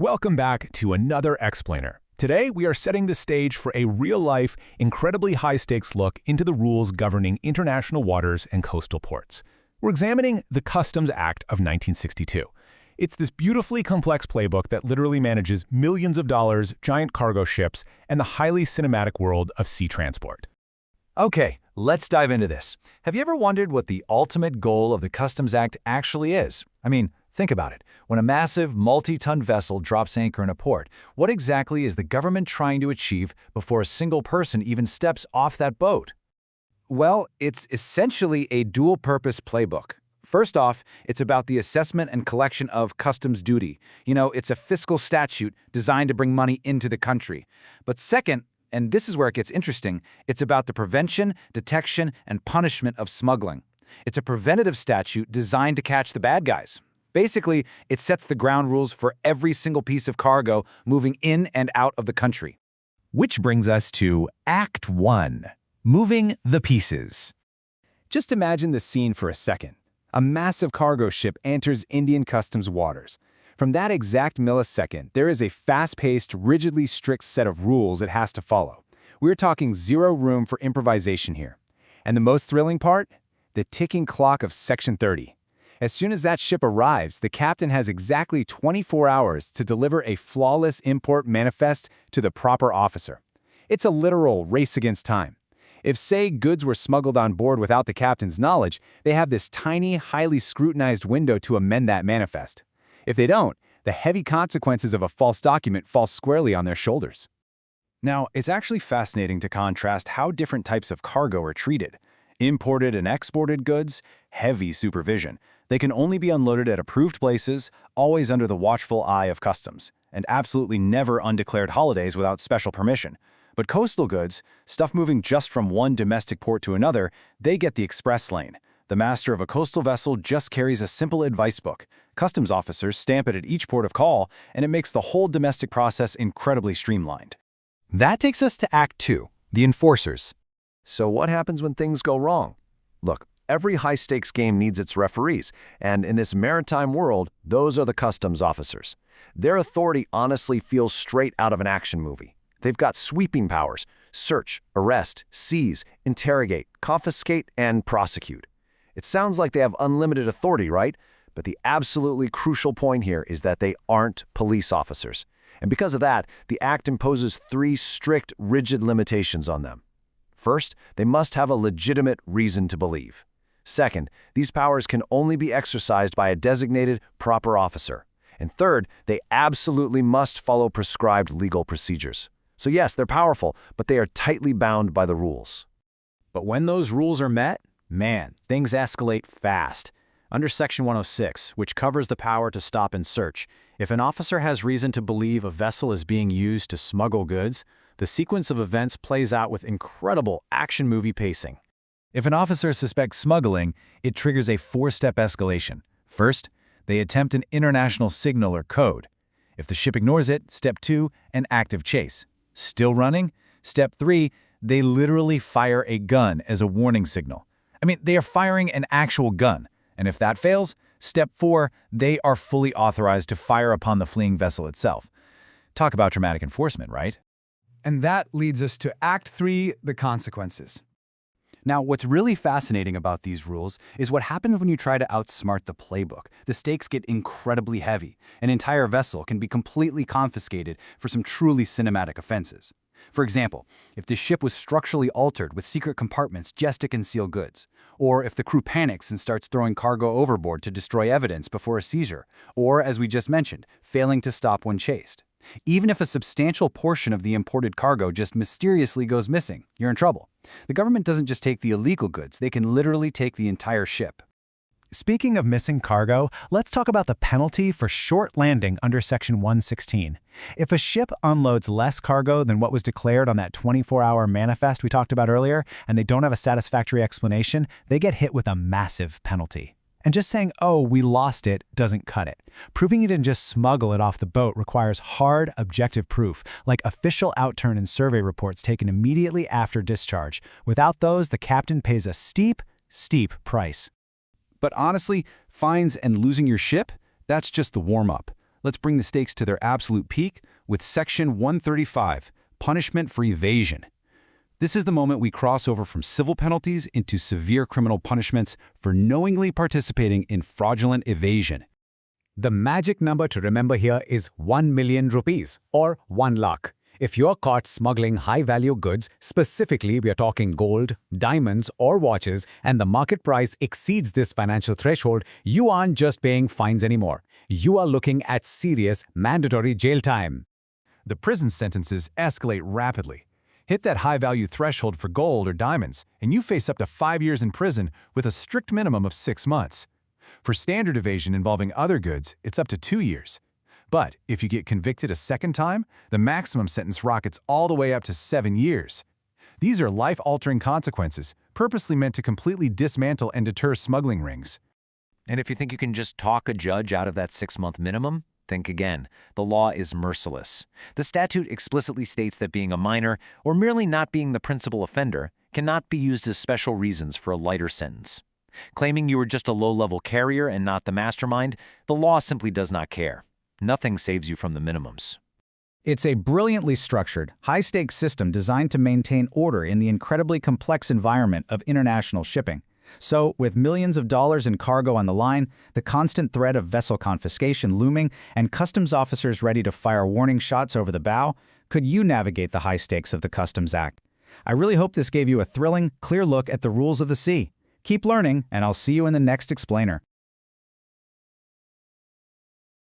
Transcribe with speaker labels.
Speaker 1: Welcome back to another Explainer. Today, we are setting the stage for a real-life, incredibly high-stakes look into the rules governing international waters and coastal ports. We're examining the Customs Act of 1962. It's this beautifully complex playbook that literally manages millions of dollars, giant cargo ships, and the highly cinematic world of sea transport.
Speaker 2: Okay, let's dive into this. Have you ever wondered what the ultimate goal of the Customs Act actually is? I mean, think about it. When a massive, multi-ton vessel drops anchor in a port, what exactly is the government trying to achieve before a single person even steps off that boat?
Speaker 3: Well, it's essentially a dual-purpose playbook. First off, it's about the assessment and collection of customs duty. It's a fiscal statute designed to bring money into the country. But second, and this is where it gets interesting, it's about the prevention, detection, and punishment of smuggling. It's a preventative statute designed to catch the bad guys. Basically, it sets the ground rules for every single piece of cargo moving in and out of the country.
Speaker 2: Which brings us to Act 1, Moving the Pieces.
Speaker 3: Just imagine the scene for a second. A massive cargo ship enters Indian customs waters. From that exact millisecond, there is a fast-paced, rigidly strict set of rules it has to follow. We're talking zero room for improvisation here. And the most thrilling part? The ticking clock of Section 30. As soon as that ship arrives, the captain has exactly 24 hours to deliver a flawless import manifest to the proper officer. It's a literal race against time. If, say, goods were smuggled on board without the captain's knowledge, they have this tiny, highly scrutinized window to amend that manifest. If they don't, the heavy consequences of a false document fall squarely on their shoulders. Now, it's actually fascinating to contrast how different types of cargo are treated. Imported and exported goods, heavy supervision. They can only be unloaded at approved places, always under the watchful eye of customs, and absolutely never undeclared holidays without special permission. But coastal goods, stuff moving just from one domestic port to another, they get the express lane. The master of a coastal vessel just carries a simple advice book. Customs officers stamp it at each port of call, and it makes the whole domestic process incredibly streamlined.
Speaker 2: That takes us to Act 2, the Enforcers.
Speaker 4: So what happens when things go wrong? Look, every high-stakes game needs its referees, and in this maritime world, those are the customs officers. Their authority honestly feels straight out of an action movie. They've got sweeping powers: search, arrest, seize, interrogate, confiscate, and prosecute. It sounds like they have unlimited authority, right? But the absolutely crucial point here is that they aren't police officers. And because of that, the Act imposes 3 strict, rigid limitations on them. First, they must have a legitimate reason to believe. Second, these powers can only be exercised by a designated, proper officer. And third, they absolutely must follow prescribed legal procedures. So yes, they're powerful, but they are tightly bound by the rules.
Speaker 3: But when those rules are met, man, things escalate fast. Under Section 106, which covers the power to stop and search, if an officer has reason to believe a vessel is being used to smuggle goods, the sequence of events plays out with incredible action movie pacing.
Speaker 2: If an officer suspects smuggling, it triggers a 4-step escalation. First, they attempt an international signal or code. If the ship ignores it, Step 2, an active chase. Still running? Step 3, they literally fire a gun as a warning signal. They are firing an actual gun. And if that fails, Step 4, they are fully authorized to fire upon the fleeing vessel itself. Talk about dramatic enforcement, right?
Speaker 5: And that leads us to Act 3, the consequences.
Speaker 3: Now, what's really fascinating about these rules is what happens when you try to outsmart the playbook. The stakes get incredibly heavy. An entire vessel can be completely confiscated for some truly cinematic offenses. For example, if the ship was structurally altered with secret compartments just to conceal goods, or if the crew panics and starts throwing cargo overboard to destroy evidence before a seizure, or, as we just mentioned, failing to stop when chased. Even if a substantial portion of the imported cargo just mysteriously goes missing, you're in trouble. The government doesn't just take the illegal goods, they can literally take the entire ship.
Speaker 1: Speaking of missing cargo, let's talk about the penalty for short landing under Section 116. If a ship unloads less cargo than what was declared on that 24-hour manifest we talked about earlier, and they don't have a satisfactory explanation, they get hit with a massive penalty. And just saying, oh, we lost it, doesn't cut it. Proving you didn't just smuggle it off the boat requires hard, objective proof, like official outturn and survey reports taken immediately after discharge. Without those, the captain pays a steep price.
Speaker 3: But honestly, fines and losing your ship, that's just the warm-up.
Speaker 2: Let's bring the stakes to their absolute peak with Section 135, Punishment for Evasion. This is the moment we cross over from civil penalties into severe criminal punishments for knowingly participating in fraudulent evasion.
Speaker 1: The magic number to remember here is 1 million rupees, or 1 lakh. If you're caught smuggling high-value goods, specifically we are talking gold, diamonds, or watches, and the market price exceeds this financial threshold, you aren't just paying fines anymore. You are looking at serious, mandatory jail time.
Speaker 3: The prison sentences escalate rapidly. Hit that high-value threshold for gold or diamonds, and you face up to 5 years in prison with a strict minimum of 6 months. For standard evasion involving other goods, it's up to 2 years. But if you get convicted a second time, the maximum sentence rockets all the way up to 7 years. These are life-altering consequences, purposely meant to completely dismantle and deter smuggling rings.
Speaker 4: And if you think you can just talk a judge out of that 6-month minimum, think again. The law is merciless. The statute explicitly states that being a minor, or merely not being the principal offender, cannot be used as special reasons for a lighter sentence. Claiming you were just a low-level carrier and not the mastermind, the law simply does not care. Nothing saves you from the minimums.
Speaker 1: It's a brilliantly structured, high-stakes system designed to maintain order in the incredibly complex environment of international shipping. So, with millions of dollars in cargo on the line, the constant threat of vessel confiscation looming, and customs officers ready to fire warning shots over the bow, could you navigate the high stakes of the Customs Act? I really hope this gave you a thrilling, clear look at the rules of the sea. Keep learning, and I'll see you in the next explainer.